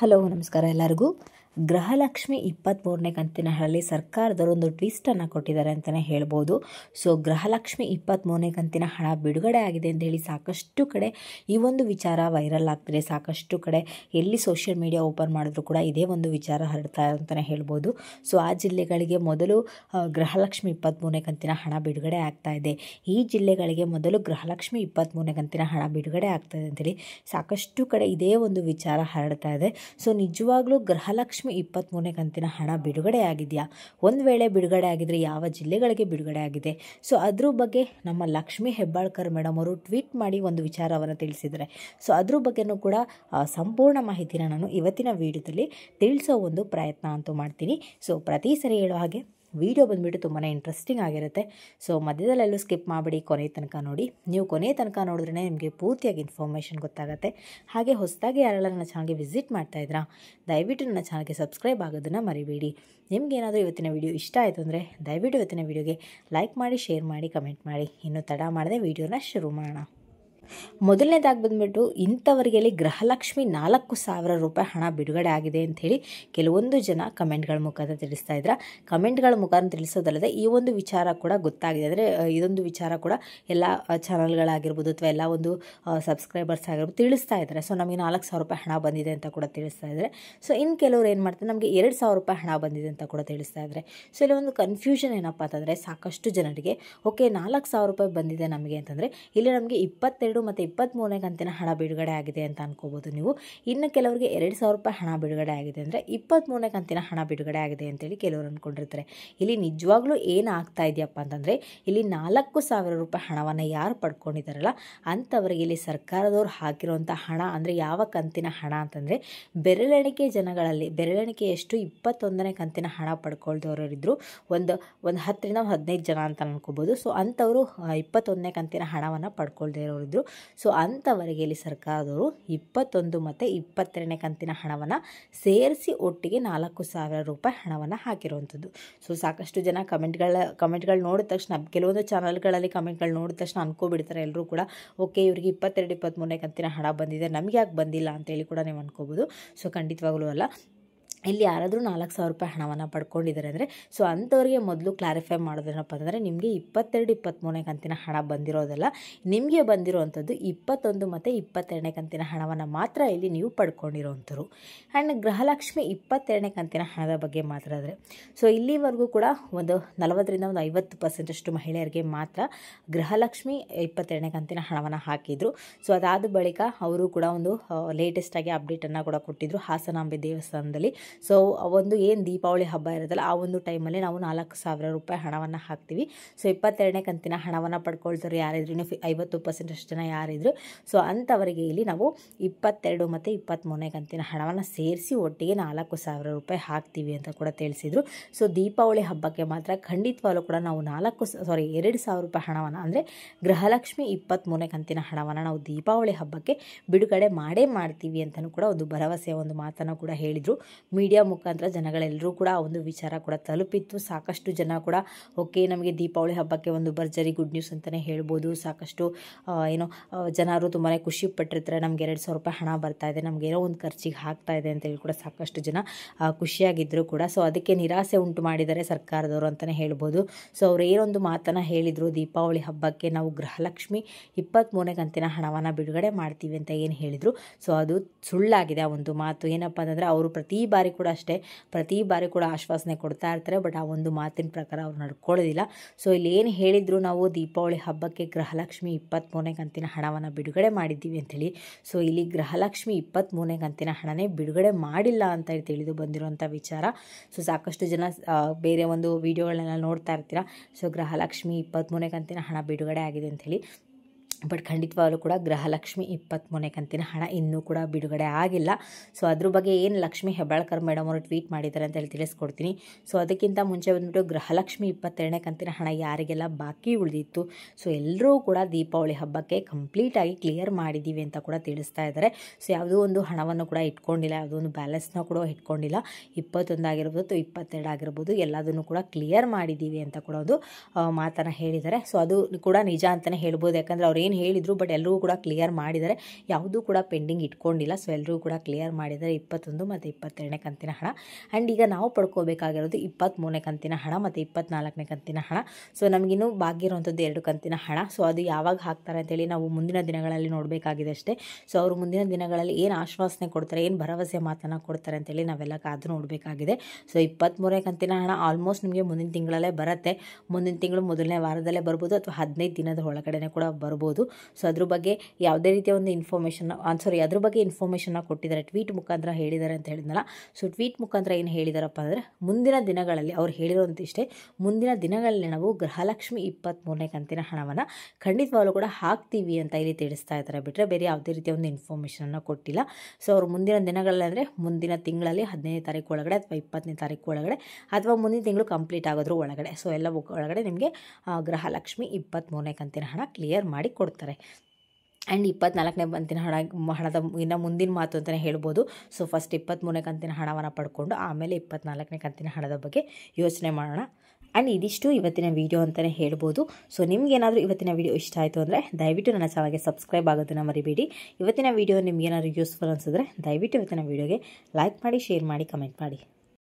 Hello ನಮಸ್ಕಾರ ಎಲ್ಲರಿಗೂ. ಗೃಹಲಕ್ಷ್ಮಿ 23ನೇ ಕಂತಿನ ಹಣದಲ್ಲಿ ಸರ್ಕಾರದವರು ಒಂದು ಟ್ವಿಸ್ಟನ್ನು ಕೊಟ್ಟಿದ್ದಾರೆ ಅಂತಲೇ ಹೇಳ್ಬೋದು. ಸೊ ಗೃಹಲಕ್ಷ್ಮಿ 23ನೇ ಕಂತಿನ ಹಣ ಬಿಡುಗಡೆ ಆಗಿದೆ ಅಂತ ಹೇಳಿ ಸಾಕಷ್ಟು ಕಡೆ ಈ ಒಂದು ವಿಚಾರ ವೈರಲ್ ಆಗ್ತಿದೆ. ಸಾಕಷ್ಟು ಕಡೆ ಎಲ್ಲಿ ಸೋಷಿಯಲ್ ಮೀಡಿಯಾ ಓಪನ್ ಮಾಡಿದ್ರು ಕೂಡ ಇದೇ ಒಂದು ವಿಚಾರ ಹರಡ್ತಾ ಅಂತಲೇ ಹೇಳ್ಬೋದು. ಸೊ ಆ ಜಿಲ್ಲೆಗಳಿಗೆ ಮೊದಲು ಗೃಹಲಕ್ಷ್ಮಿ 23ನೇ ಕಂತಿನ ಹಣ ಬಿಡುಗಡೆ ಆಗ್ತಾ ಇದೆ. ಈ ಜಿಲ್ಲೆಗಳಿಗೆ ಮೊದಲು ಗೃಹಲಕ್ಷ್ಮಿ 23ನೇ ಕಂತಿನ ಹಣ ಬಿಡುಗಡೆ ಆಗ್ತಾ ಇದೆ ಅಂತೇಳಿ ಸಾಕಷ್ಟು ಕಡೆ ಇದೇ ಒಂದು ವಿಚಾರ ಹರಡ್ತಾ ಇದೆ. ಸೊ ನಿಜವಾಗ್ಲೂ ಗೃಹಲಕ್ಷ್ಮಿ 23ನೇ ಕಂತಿನ ಹಣ ಬಿಡುಗಡೆ ಆಗಿದೆಯಾ? ಒಂದು ವೇಳೆ ಬಿಡುಗಡೆ ಆಗಿದ್ರೆ ಯಾವ ಜಿಲ್ಲೆಗಳಿಗೆ ಬಿಡುಗಡೆ ಆಗಿದೆ? ಸೊ ಅದ್ರ ಬಗ್ಗೆ ನಮ್ಮ ಲಕ್ಷ್ಮಿ ಹೆಬ್ಬಾಳ್ಕರ್ ಮೇಡಮ್ ಅವರು ಟ್ವೀಟ್ ಮಾಡಿ ಒಂದು ವಿಚಾರವನ್ನು ತಿಳಿಸಿದ್ದಾರೆ. ಸೊ ಅದ್ರ ಬಗ್ಗೆನೂ ಕೂಡ ಸಂಪೂರ್ಣ ಮಾಹಿತಿನ ನಾನು ಇವತ್ತಿನ ವಿಡಿಯೋದಲ್ಲಿ ತಿಳಿಸೋ ಒಂದು ಪ್ರಯತ್ನ ಅಂತೂ ಮಾಡ್ತೀನಿ. ಸೊ ಪ್ರತಿ ಸರಿ ಹೇಳೋ ಹಾಗೆ ವಿಡಿಯೋ ಬಂದುಬಿಟ್ಟು ತುಂಬಾ ಇಂಟ್ರೆಸ್ಟಿಂಗ್ ಆಗಿರುತ್ತೆ. ಸೊ ಮಧ್ಯದಲ್ಲೆಲ್ಲೂ ಸ್ಕಿಪ್ ಮಾಡಿಬಿಡಿ, ಕೊನೆ ತನಕ ನೋಡಿ. ನೀವು ಕೊನೆ ತನಕ ನೋಡಿದ್ರೆ ನಿಮಗೆ ಪೂರ್ತಿಯಾಗಿ ಇನ್ಫಾರ್ಮೇಷನ್ ಗೊತ್ತಾಗುತ್ತೆ. ಹಾಗೆ ಹೊಸದಾಗಿ ಯಾರೆಲ್ಲ ನನ್ನ ಚಾನಲ್ಗೆ ವಿಸಿಟ್ ಮಾಡ್ತಾ ಇದ್ದೀರಾ, ದಯವಿಟ್ಟು ನನ್ನ ಚಾನಲ್ಗೆ ಸಬ್ಸ್ಕ್ರೈಬ್ ಆಗೋದನ್ನು ಮರಿಬೇಡಿ. ನಿಮಗೇನಾದರೂ ಇವತ್ತಿನ ವಿಡಿಯೋ ಇಷ್ಟ ಆಯಿತು ಅಂದರೆ ದಯವಿಟ್ಟು ಇವತ್ತಿನ ವಿಡಿಯೋಗೆ ಲೈಕ್ ಮಾಡಿ, ಶೇರ್ ಮಾಡಿ, ಕಮೆಂಟ್ ಮಾಡಿ. ಇನ್ನೂ ತಡ ಮಾಡದೆ ವಿಡಿಯೋನ ಶುರು ಮಾಡೋಣ. ಮೊದಲನೇದಾಗಿ ಬಂದುಬಿಟ್ಟು ಇಂಥವರಿಗೆ ಗೃಹಲಕ್ಷ್ಮಿ 4,000 ರೂಪಾಯಿ ಹಣ ಬಿಡುಗಡೆ ಆಗಿದೆ ಅಂಥೇಳಿ ಕೆಲವೊಂದು ಜನ ಕಮೆಂಟ್ಗಳ ಮುಖಾಂತರ ತಿಳಿಸ್ತಾ ಇದ್ದಾರೆ. ಕಮೆಂಟ್ಗಳ ಮುಖಾಂತರ ತಿಳಿಸೋದಲ್ಲದೆ ಈ ಒಂದು ವಿಚಾರ ಕೂಡ ಗೊತ್ತಾಗಿದೆ. ಅಂದರೆ ಇದೊಂದು ವಿಚಾರ ಕೂಡ ಎಲ್ಲ ಚಾನಲ್ಗಳಾಗಿರ್ಬೋದು ಅಥವಾ ಎಲ್ಲ ಒಂದು ಸಬ್ಸ್ಕ್ರೈಬರ್ಸ್ ಆಗಿರ್ಬೋದು ತಿಳಿಸ್ತಾ ಇದ್ದಾರೆ. ಸೊ ನಮಗೆ 4,000 ರೂಪಾಯಿ ಹಣ ಬಂದಿದೆ ಅಂತ ಕೂಡ ತಿಳಿಸ್ತಾ ಇದ್ದಾರೆ. ಸೊ ಇನ್ನು ಕೆಲವರು ಏನು ಮಾಡ್ತಾರೆ, ನಮಗೆ 2,000 ರೂಪಾಯಿ ಹಣ ಬಂದಿದೆ ಅಂತ ಕೂಡ ತಿಳಿಸ್ತಾ ಇದ್ದಾರೆ. ಸೊ ಇಲ್ಲಿ ಒಂದು ಕನ್ಫ್ಯೂಷನ್ ಏನಪ್ಪ ಅಂತಂದರೆ, ಸಾಕಷ್ಟು ಜನರಿಗೆ ಓಕೆ 4,000 ರೂಪಾಯಿ ಬಂದಿದೆ ನಮಗೆ ಅಂತಂದರೆ ಇಲ್ಲಿ ನಮಗೆ 22 ಮತ್ತು 23ನೇ ಕಂತಿನ ಹಣ ಬಿಡುಗಡೆ ಆಗಿದೆ ಅಂತ ಅನ್ಕೋಬೋದು ನೀವು. ಇನ್ನು ಕೆಲವರಿಗೆ 2,000 ರೂಪಾಯಿ ಹಣ ಬಿಡುಗಡೆ ಆಗಿದೆ ಅಂದರೆ 23ನೇ ಕಂತಿನ ಹಣ ಬಿಡುಗಡೆ ಆಗಿದೆ ಅಂತೇಳಿ ಕೆಲವರು ಅಂದ್ಕೊಂಡಿರ್ತಾರೆ. ಇಲ್ಲಿ ನಿಜವಾಗ್ಲೂ ಏನಾಗ್ತಾ ಇದೆಯಪ್ಪ ಅಂತಂದರೆ, ಇಲ್ಲಿ 4,000 ರೂಪಾಯಿ ಹಣವನ್ನು ಯಾರು ಪಡ್ಕೊಂಡಿದ್ದಾರಲ್ಲ ಅಂಥವರಿಗೆ ಇಲ್ಲಿ ಸರ್ಕಾರದವ್ರು ಹಾಕಿರುವಂಥ ಹಣ ಅಂದರೆ ಯಾವ ಕಂತಿನ ಹಣ ಅಂತಂದರೆ ಬೆರಳೆಣಿಕೆ ಜನಗಳಲ್ಲಿ ಬೆರಳೆಣಿಕೆಯಷ್ಟು 21ನೇ ಕಂತಿನ ಹಣ ಪಡ್ಕೊಳ್ದವರಿದ್ರು ಒಂದು 10ರಿಂದ 15 ಜನ ಅಂತ ಅನ್ಕೋಬೋದು. ಸೊ ಅಂಥವರು 21ನೇ ಕಂತಿನ ಹಣವನ್ನು ಪಡ್ಕೊಳ್ದೇ ಇರೋರಿದ್ರು. ಸೊ ಅಂಥವರಿಗೆ ಇಲ್ಲಿ ಸರ್ಕಾರದವರು 21 ಮತ್ತು 22ನೇ ಕಂತಿನ ಹಣವನ್ನು ಸೇರಿಸಿ ಒಟ್ಟಿಗೆ 4,000 ರೂಪಾಯಿ ಹಣವನ್ನು ಹಾಕಿರುವಂಥದ್ದು. ಸೊ ಸಾಕಷ್ಟು ಜನ ಕಮೆಂಟ್ಗಳು ನೋಡಿದ ತಕ್ಷಣ ಕೆಲವೊಂದು ಚಾನಲ್ಗಳಲ್ಲಿ ಕಮೆಂಟ್ಗಳು ನೋಡಿದ ತಕ್ಷಣ ಅನ್ಕೋಬಿಡ್ತಾರೆ ಎಲ್ಲರೂ ಕೂಡ, ಓಕೆ ಇವರಿಗೆ 22, 23ನೇ ಕಂತಿನ ಹಣ ಬಂದಿದೆ, ನಮಗೆ ಯಾಕೆ ಬಂದಿಲ್ಲ ಅಂತೇಳಿ ಕೂಡ ನೀವು ಅನ್ಕೋಬೋದು. ಸೊ ಖಂಡಿತವಾಗ್ಲೂ ಅಲ್ಲ. ಇಲ್ಲಿ ಯಾರಾದರೂ 4,000 ರೂಪಾಯಿ ಹಣವನ್ನು ಪಡ್ಕೊಂಡಿದ್ದಾರೆ ಅಂದರೆ ಸೊ ಅಂಥವ್ರಿಗೆ ಮೊದಲು ಕ್ಲಾರಿಫೈ ಮಾಡೋದೇನಪ್ಪ ಅಂತಂದರೆ, ನಿಮಗೆ 22, 23ನೇ ಕಂತಿನ ಹಣ ಬಂದಿರೋದಲ್ಲ, ನಿಮಗೆ ಬಂದಿರೋವಂಥದ್ದು 21 ಮತ್ತು 22ನೇ ಕಂತಿನ ಹಣವನ್ನು ಮಾತ್ರ ಇಲ್ಲಿ ನೀವು ಪಡ್ಕೊಂಡಿರೋವಂಥವ್ರು. ಆ್ಯಂಡ್ ಗೃಹಲಕ್ಷ್ಮಿ 22ನೇ ಕಂತಿನ ಹಣದ ಬಗ್ಗೆ ಮಾತಾಡಿದ್ರೆ ಸೊ ಇಲ್ಲಿವರೆಗೂ ಕೂಡ ಒಂದು 40ರಿಂದ 50% ಅಷ್ಟು ಮಹಿಳೆಯರಿಗೆ ಮಾತ್ರ ಗೃಹಲಕ್ಷ್ಮಿ 22ನೇ ಕಂತಿನ ಹಣವನ್ನು ಹಾಕಿದರು. ಸೊ ಅದಾದ ಬಳಿಕ ಅವರು ಕೂಡ ಒಂದು ಲೇಟೆಸ್ಟಾಗಿ ಅಪ್ಡೇಟನ್ನು ಕೂಡ ಕೊಟ್ಟಿದ್ದರು ಹಾಸನಾಂಬೆ ದೇವಸ್ಥಾನದಲ್ಲಿ. ಸೊ ಒಂದು ಏನು ದೀಪಾವಳಿ ಹಬ್ಬ ಇರುತ್ತಲ್ಲ ಆ ಒಂದು ಟೈಮಲ್ಲಿ ನಾವು 4,000 ರೂಪಾಯಿ ಹಣವನ್ನು ಹಾಕ್ತೀವಿ. ಸೊ 22ನೇ ಕಂತಿನ ಹಣವನ್ನು ಪಡ್ಕೊಳ್ತಾರೆ ಯಾರಿದ್ರು, 50% ಅಷ್ಟು ಜನ ಯಾರಿದ್ರು. ಸೊ ಅಂಥವರಿಗೆ ಇಲ್ಲಿ ನಾವು 22 ಮತ್ತು 23ನೇ ಕಂತಿನ ಹಣವನ್ನು ಸೇರಿಸಿ ಒಟ್ಟಿಗೆ 4,000 ರೂಪಾಯಿ ಹಾಕ್ತೀವಿ ಅಂತ ಕೂಡ ತಿಳಿಸಿದರು. ಸೊ ದೀಪಾವಳಿ ಹಬ್ಬಕ್ಕೆ ಮಾತ್ರ ಖಂಡಿತವಾಗ್ಲೂ ಕೂಡ ನಾವು 2,000 ರೂಪಾಯಿ ಹಣವನ್ನು ಅಂದರೆ ಗೃಹಲಕ್ಷ್ಮಿ 23ನೇ ಕಂತಿನ ಹಣವನ್ನು ನಾವು ದೀಪಾವಳಿ ಹಬ್ಬಕ್ಕೆ ಬಿಡುಗಡೆ ಮಾಡ್ತೀವಿ ಅಂತಲೂ ಕೂಡ ಒಂದು ಭರವಸೆಯ ಒಂದು ಮಾತನ್ನು ಕೂಡ ಹೇಳಿದರು. ಮೀಡಿಯಾ ಮುಖಾಂತರ ಜನಗಳೆಲ್ಲರೂ ಕೂಡ ಆ ಒಂದು ವಿಚಾರ ಕೂಡ ತಲುಪಿತ್ತು. ಸಾಕಷ್ಟು ಜನ ಕೂಡ ಓಕೆ ನಮಗೆ ದೀಪಾವಳಿ ಹಬ್ಬಕ್ಕೆ ಒಂದು ಭರ್ಜರಿ ಗುಡ್ ನ್ಯೂಸ್ ಅಂತಲೇ ಹೇಳ್ಬೋದು. ಸಾಕಷ್ಟು ಜನರು ತುಂಬಾ ಖುಷಿ ಪಟ್ಟಿರ್ತಾರೆ, ನಮ್ಗೆ 2,000 ರೂಪಾಯಿ ಹಣ ಬರ್ತಾ ಇದೆ, ನಮ್ಗೆ ಏನೋ ಒಂದು ಖರ್ಚಿಗೆ ಆಗ್ತಾ ಇದೆ ಅಂತೇಳಿ ಕೂಡ ಸಾಕಷ್ಟು ಜನ ಖುಷಿಯಾಗಿದ್ದರು ಕೂಡ. ಸೊ ಅದಕ್ಕೆ ನಿರಾಸೆ ಉಂಟು ಮಾಡಿದ್ದಾರೆ ಸರ್ಕಾರದವರು ಅಂತಲೇ ಹೇಳ್ಬೋದು. ಸೊ ಅವ್ರು ಏನೊಂದು ಮಾತನ್ನು ಹೇಳಿದರು, ದೀಪಾವಳಿ ಹಬ್ಬಕ್ಕೆ ನಾವು ಗೃಹಲಕ್ಷ್ಮಿ 23ನೇ ಕಂತಿನ ಹಣವನ್ನು ಬಿಡುಗಡೆ ಮಾಡ್ತೀವಿ ಅಂತ ಏನು ಹೇಳಿದರು, ಸೊ ಅದು ಸುಳ್ಳಾಗಿದೆ ಆ ಒಂದು ಮಾತು. ಏನಪ್ಪ ಅಂತಂದರೆ ಅವರು ಪ್ರತಿ ಬಾರಿ ಕೂಡ ಆಶ್ವಾಸನೆ ಕೊಡ್ತಾ ಇರ್ತಾರೆ, ಬಟ್ ಆ ಒಂದು ಮಾತಿನ ಪ್ರಕಾರ ಅವ್ರು ನಡ್ಕೊಳ್ಳೋದಿಲ್ಲ. ಸೊ ಇಲ್ಲಿ ಏನು ಹೇಳಿದ್ರು, ನಾವು ದೀಪಾವಳಿ ಹಬ್ಬಕ್ಕೆ ಗೃಹಲಕ್ಷ್ಮಿ 23ನೇ ಕಂತಿನ ಹಣವನ್ನು ಬಿಡುಗಡೆ ಮಾಡಿದ್ದೀವಿ ಅಂತೇಳಿ. ಸೊ ಇಲ್ಲಿ ಗೃಹಲಕ್ಷ್ಮಿ 23ನೇ ಕಂತಿನ ಹಣನೇ ಬಿಡುಗಡೆ ಮಾಡಿಲ್ಲ ಅಂತ ತಿಳಿದು ಬಂದಿರುವಂಥ ವಿಚಾರ. ಸೊ ಸಾಕಷ್ಟು ಜನ ಬೇರೆ ಒಂದು ವಿಡಿಯೋಗಳನ್ನೆಲ್ಲ ನೋಡ್ತಾ ಇರ್ತೀರಾ, ಸೊ ಗೃಹಲಕ್ಷ್ಮಿ 23ನೇ ಕಂತಿನ ಹಣ ಬಿಡುಗಡೆ ಆಗಿದೆ ಅಂಥೇಳಿ. ಬಟ್ ಖಂಡಿತವಾಗಲೂ ಕೂಡ ಗೃಹಲಕ್ಷ್ಮಿ 23ನೇ ಕಂತಿನ ಹಣ ಇನ್ನೂ ಕೂಡ ಬಿಡುಗಡೆ ಆಗಿಲ್ಲ. ಸೊ ಅದ್ರ ಬಗ್ಗೆ ಏನು ಲಕ್ಷ್ಮಿ ಹೆಬ್ಬಾಳ್ಕರ್ ಮೇಡಮ್ ಅವರು ಟ್ವೀಟ್ ಮಾಡಿದ್ದಾರೆ ಅಂತ ಹೇಳಿ ತಿಳಿಸ್ಕೊಡ್ತೀನಿ. ಸೊ ಅದಕ್ಕಿಂತ ಮುಂಚೆ ಬಂದುಬಿಟ್ಟು ಗೃಹಲಕ್ಷ್ಮಿ 22ನೇ ಕಂತಿನ ಹಣ ಯಾರಿಗೆಲ್ಲ ಬಾಕಿ ಉಳಿದಿತ್ತು, ಸೊ ಎಲ್ಲರೂ ಕೂಡ ದೀಪಾವಳಿ ಹಬ್ಬಕ್ಕೆ ಕಂಪ್ಲೀಟಾಗಿ ಕ್ಲಿಯರ್ ಮಾಡಿದ್ದೀವಿ ಅಂತ ಕೂಡ ತಿಳಿಸ್ತಾ ಇದ್ದಾರೆ. ಸೊ ಯಾವುದೋ ಒಂದು ಹಣವನ್ನು ಕೂಡ ಇಟ್ಕೊಂಡಿಲ್ಲ, ಯಾವುದೋ ಒಂದು ಬ್ಯಾಲೆನ್ಸ್ನ ಕೂಡ ಇಟ್ಕೊಂಡಿಲ್ಲ. 21 ಆಗಿರ್ಬೋದು ಅಥವಾ 22 ಆಗಿರ್ಬೋದು ಎಲ್ಲದನ್ನು ಕೂಡ ಕ್ಲಿಯರ್ ಮಾಡಿದ್ದೀವಿ ಅಂತ ಕೂಡ ಒಂದು ಮಾತನ್ನು ಹೇಳಿದ್ದಾರೆ. ಸೊ ಅದು ಕೂಡ ನಿಜ ಅಂತಲೇ ಹೇಳ್ಬೋದು. ಯಾಕಂದರೆ ಅವ್ರು ಏನು ಹೇಳಿದರು, ಬಟ್ ಎಲ್ಲರಿಗೂ ಕೂಡ ಕ್ಲಿಯರ್ ಮಾಡಿದ್ದಾರೆ, ಯಾವುದೂ ಕೂಡ ಪೆಂಡಿಂಗ್ ಇಟ್ಕೊಂಡಿಲ್ಲ. ಸೊ ಎಲ್ಲರಿಗೂ ಕೂಡ ಕ್ಲಿಯರ್ ಮಾಡಿದ್ದಾರೆ 21 ಮತ್ತು 22ನೇ ಕಂತಿನ ಹಣ. ಆ್ಯಂಡ್ ಈಗ ನಾವು ಪಡ್ಕೋಬೇಕಾಗಿರೋದು 23ನೇ ಕಂತಿನ ಹಣ ಮತ್ತು 24ನೇ ಕಂತಿನ ಹಣ. ಸೊ ನಮಗಿನ್ನೂ ಬಾಕಿ ಇರುವಂಥದ್ದು 2 ಕಂತಿನ ಹಣ. ಸೊ ಅದು ಯಾವಾಗ ಹಾಕ್ತಾರೆ ಅಂತೇಳಿ ನಾವು ಮುಂದಿನ ದಿನಗಳಲ್ಲಿ ನೋಡಬೇಕಾಗಿದೆ ಅಷ್ಟೇ. ಸೊ ಅವರು ಮುಂದಿನ ದಿನಗಳಲ್ಲಿ ಏನು ಆಶ್ವಾಸನೆ ಕೊಡ್ತಾರೆ, ಏನು ಭರವಸೆ ಮಾತನ್ನು ಕೊಡ್ತಾರೆ ಅಂತೇಳಿ ನಾವೆಲ್ಲ ಕಾದು ನೋಡಬೇಕಾಗಿದೆ. ಸೊ 23ನೇ ಕಂತಿನ ಹಣ ಆಲ್ಮೋಸ್ಟ್ ನಿಮಗೆ ಮುಂದಿನ ತಿಂಗಳಲ್ಲೇ ಬರುತ್ತೆ. ಮುಂದಿನ ತಿಂಗಳು ಮೊದಲನೇ ವಾರದಲ್ಲೇ ಬರ್ಬೋದು ಅಥವಾ 15 ದಿನದ ಒಳಗಡೆ ಕೂಡ ಬರ್ಬೋದು. ಸೊ ಅದ್ರ ಬಗ್ಗೆ ಯಾವುದೇ ರೀತಿಯ ಒಂದು ಅದ್ರ ಬಗ್ಗೆ ಇನ್ಫಾರ್ಮೇಷನ್ನ ಕೊಟ್ಟಿದ್ದಾರೆ, ಟ್ವೀಟ್ ಮುಖಾಂತರ ಹೇಳಿದ್ದಾರೆ ಅಂತ ಹೇಳಿದ್ನಲ್ಲ. ಸೊ ಟ್ವೀಟ್ ಮುಖಾಂತರ ಏನು ಹೇಳಿದಾರಪ್ಪ ಅಂದರೆ, ಮುಂದಿನ ದಿನಗಳಲ್ಲಿ ಅವ್ರು ಹೇಳಿರೋಂತಿಷ್ಟೇ, ಮುಂದಿನ ದಿನಗಳಲ್ಲಿ ನಾವು ಗೃಹಲಕ್ಷ್ಮಿ 23ನೇ ಕಂತಿನ ಹಣವನ್ನು ಖಂಡಿತವಾಗ್ಲೂ ಕೂಡ ಹಾಕ್ತೀವಿ ಅಂತ ಇಲ್ಲಿ ತಿಳಿಸ್ತಾ ಇದ್ದಾರೆ. ಬಿಟ್ಟರೆ ಬೇರೆ ಯಾವುದೇ ರೀತಿಯ ಒಂದು ಇನ್ಫಾರ್ಮೇಷನನ್ನು ಕೊಟ್ಟಿಲ್ಲ. ಸೊ ಅವರು ಮುಂದಿನ ದಿನಗಳಲ್ಲಿ ಅಂದರೆ ಮುಂದಿನ ತಿಂಗಳಲ್ಲಿ 15ನೇ ತಾರೀಕು ಒಳಗಡೆ ಅಥವಾ 20ನೇ ತಾರೀಕು ಒಳಗಡೆ ಅಥವಾ ಮುಂದಿನ ತಿಂಗಳು ಕಂಪ್ಲೀಟ್ ಆಗೋದ್ರ ಒಳಗಡೆ, ಸೊ ಎಲ್ಲ ಒಳಗಡೆ ನಿಮಗೆ ಗೃಹಲಕ್ಷ್ಮಿ 23ನೇ ಕಂತಿನ ಹಣ ಕ್ಲಿಯರ್ ಮಾಡಿ ಕೊಡ್ತಾರೆ. ಆ್ಯಂಡ್ 24ನೇ ಕಂತಿನ ಹಣದ ಇನ್ನು ಮುಂದಿನ ಮಾತು ಅಂತಲೇ ಹೇಳ್ಬೋದು. ಸೊ ಫಸ್ಟ್ 23ನೇ ಕಂತಿನ ಹಣವನ್ನು ಪಡ್ಕೊಂಡು ಆಮೇಲೆ 24ನೇ ಕಂತಿನ ಹಣದ ಬಗ್ಗೆ ಯೋಚನೆ ಮಾಡೋಣ. ಆ್ಯಂಡ್ ಇದಿಷ್ಟು ಇವತ್ತಿನ ವೀಡಿಯೋ ಅಂತಲೇ ಹೇಳ್ಬೋದು. ಸೊ ನಿಮಗೇನಾದರೂ ಇವತ್ತಿನ ವೀಡಿಯೋ ಇಷ್ಟ ಆಯಿತು ಅಂದರೆ ದಯವಿಟ್ಟು ನನ್ನ ಚಾನಲ್ಗೆ ಸಬ್ಸ್ಕ್ರೈಬ್ ಆಗೋದನ್ನು ಮರಿಬೇಡಿ. ಇವತ್ತಿನ ವೀಡಿಯೋ ನಿಮಗೇನಾದರೂ ಯೂಸ್ಫುಲ್ ಅನಿಸಿದ್ರೆ ದಯವಿಟ್ಟು ಇವತ್ತಿನ ವೀಡಿಯೋಗೆ ಲೈಕ್ ಮಾಡಿ, ಶೇರ್ ಮಾಡಿ, ಕಮೆಂಟ್ ಮಾಡಿ.